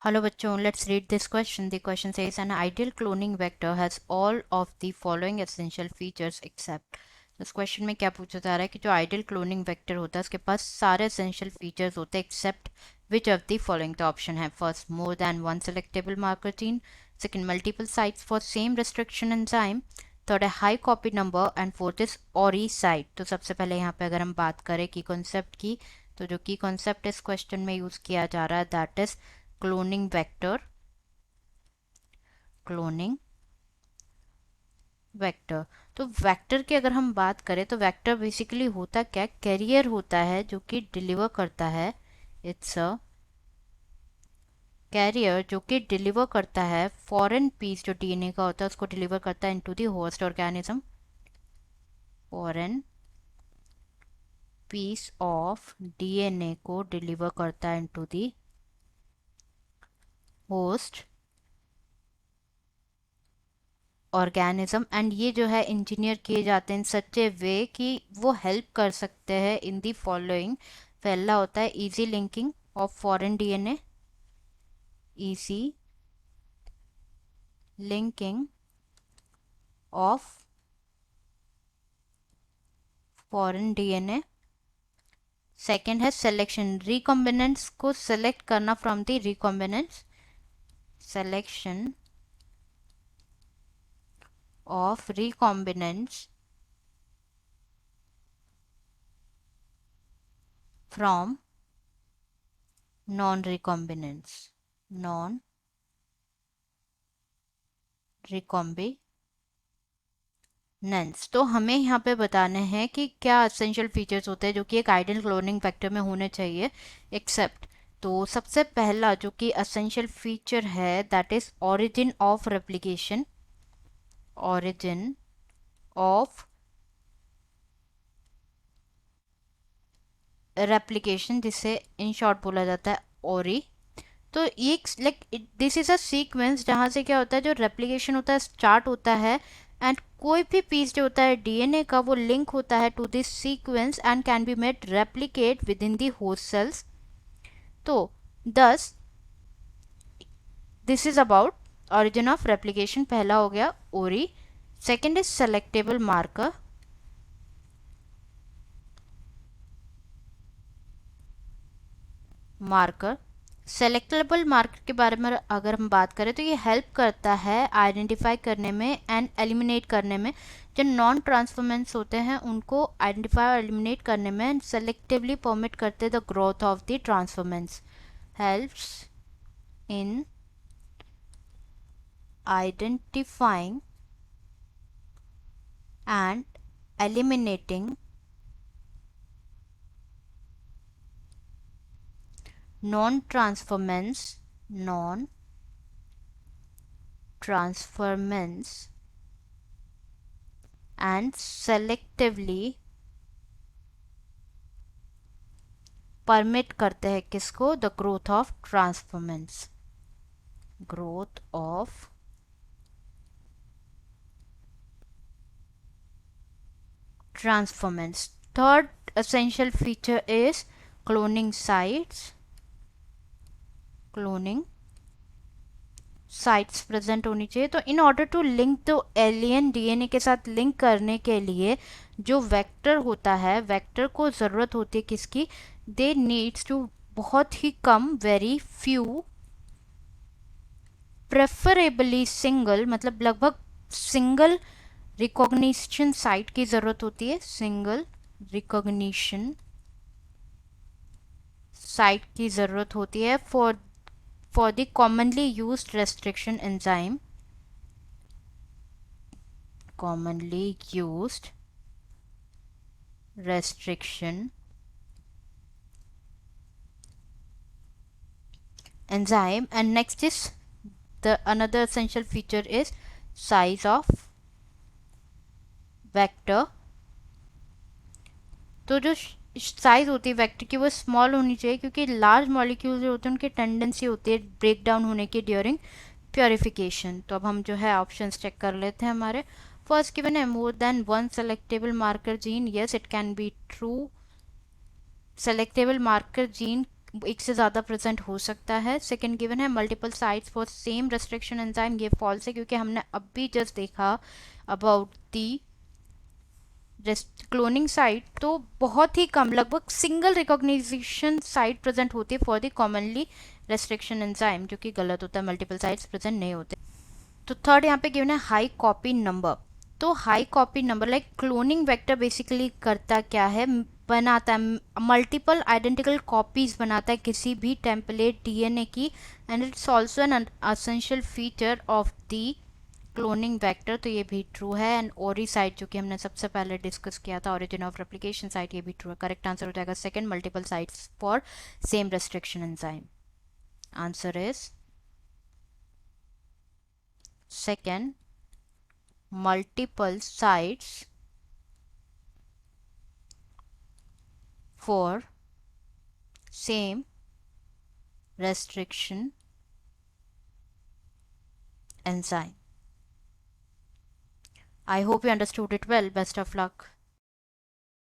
Hello बच्चों, let's read this question. The question says an ideal cloning vector has all of the following essential features except. इस question में क्या पूछा जा रहा है कि जो आइडियल क्लोनिंग वेक्टर होता है उसके पास सारे एसेंशियल फीचर्स होते हैं except which of the following. तो ऑप्शन है first more than one selectable marker gene, second multiple sites for same restriction enzyme, third है high copy number and fourth is ori site. तो सबसे पहले यहाँ पे अगर हम बात करें की कॉन्सेप्ट की, तो जो की कॉन्सेप्ट इस क्वेश्चन में यूज किया जा रहा है that is cloning vector. Cloning vector, तो वेक्टर की अगर हम बात करें तो वेक्टर बेसिकली होता क्या, कैरियर होता है जो कि डिलीवर करता है. इट्स अ कैरियर जो कि डिलीवर करता है फॉरेन पीस जो डीएनए का होता है उसको डिलीवर करता है into the host organism. Foreign piece of DNA को डिलीवर करता है into the host organism. And ये जो है इंजीनियर किए जाते हैं इन सच ए वे कि वो हेल्प कर सकते हैं इन दी फॉलोइंग. पहला होता है easy linking of foreign DNA, easy linking of foreign DNA. Second है सिलेक्शन, रिकॉम्बिनेंट्स को सिलेक्ट करना from the recombinants, selection of recombinants from non recombinants, non recombinants. तो हमें यहाँ पे बताने हैं कि क्या एसेंशियल फीचर्स होते हैं जो कि एक आइडियल क्लोनिंग वेक्टर में होने चाहिए एक्सेप्ट. तो सबसे पहला जो कि एसेंशियल फीचर है that is origin of replication, origin of replication जिसे इन शॉर्ट बोला जाता है ओरी. तो ये like this is a sequence जहाँ से क्या होता है, जो रेप्लिकेशन होता है स्टार्ट होता है एंड कोई भी पीस जो होता है डीएनए का वो लिंक होता है to this sequence and can be made replicate within the host cells. तो दस this is about origin of replication. पहला हो गया ori. Second is selectable marker, marker selectable marker के बारे में अगर हम बात करें तो ये हेल्प करता है आइडेंटिफाई करने में एंड एलिमिनेट करने में. जो नॉन ट्रांसफॉर्मेंट्स होते हैं उनको आइडेंटिफाई और एलिमिनेट करने में एंड सेलेक्टिवली परमिट करते the growth of the transformants, helps in identifying and eliminating non-transformants and selectively permit करते हैं किसको, the growth of transformants, growth of transformants. Third essential feature is cloning sites, cloning sites present होनी चाहिए. तो in order to link the alien DNA के साथ link करने के लिए जो वेक्टर होता है, वेक्टर को ज़रूरत होती है किसकी, दे नीड्स टू बहुत ही कम, वेरी फ्यू, प्रेफरेबली सिंगल, मतलब लगभग सिंगल रिकॉग्निशन साइट की ज़रूरत होती है, सिंगल रिकॉग्निशन साइट की ज़रूरत होती है for the commonly used restriction enzyme, commonly used restriction enzyme. And next is the another essential feature is size of vector. तो जो साइज होती है वेक्टर की वो स्मॉल होनी चाहिए क्योंकि लार्ज मॉलिक्यूल जो होते हैं उनकी टेंडेंसी होती है ब्रेक डाउन होने की ड्यूरिंग प्योरिफिकेशन. तो अब हम जो है ऑप्शंस चेक कर लेते हैं. हमारे फर्स्ट गिवन है मोर than one selectable marker gene. Yes it can be true. Selectable marker gene एक से ज़्यादा प्रेजेंट हो सकता है। सेकेंड गिवन है multiple sites for same restriction enzyme, ये फॉल्स है क्योंकि हमने अभी जस्ट देखा अबाउट दी क्लोनिंग साइट, तो बहुत ही कम, लगभग सिंगल रिकॉग्निशन साइट प्रेजेंट होती है for the commonly restriction enzyme, जो कि गलत होता है, मल्टीपल साइट्स प्रेजेंट नहीं होते। तो थर्ड यहाँ पे गिवन है हाई कॉपी नंबर। तो high copy number like cloning vector basically करता क्या है, बनाता है मल्टीपल आइडेंटिकल कॉपीज बनाता है किसी भी टेम्पलेट डीएनए की, and it's also an essential feature of the cloning vector, तो ये भी ट्रू है। एंड ओरी साइट जो कि हमने सबसे पहले डिस्कस किया था, ओरिजिन ऑफ रेप्लिकेशन साइट, ये भी ट्रू है। करेक्ट आंसर हो जाएगा second, multiple sites for same restriction enzyme. Answer is second, multiple sites for same restriction enzyme. I hope you understood it well. Best of luck.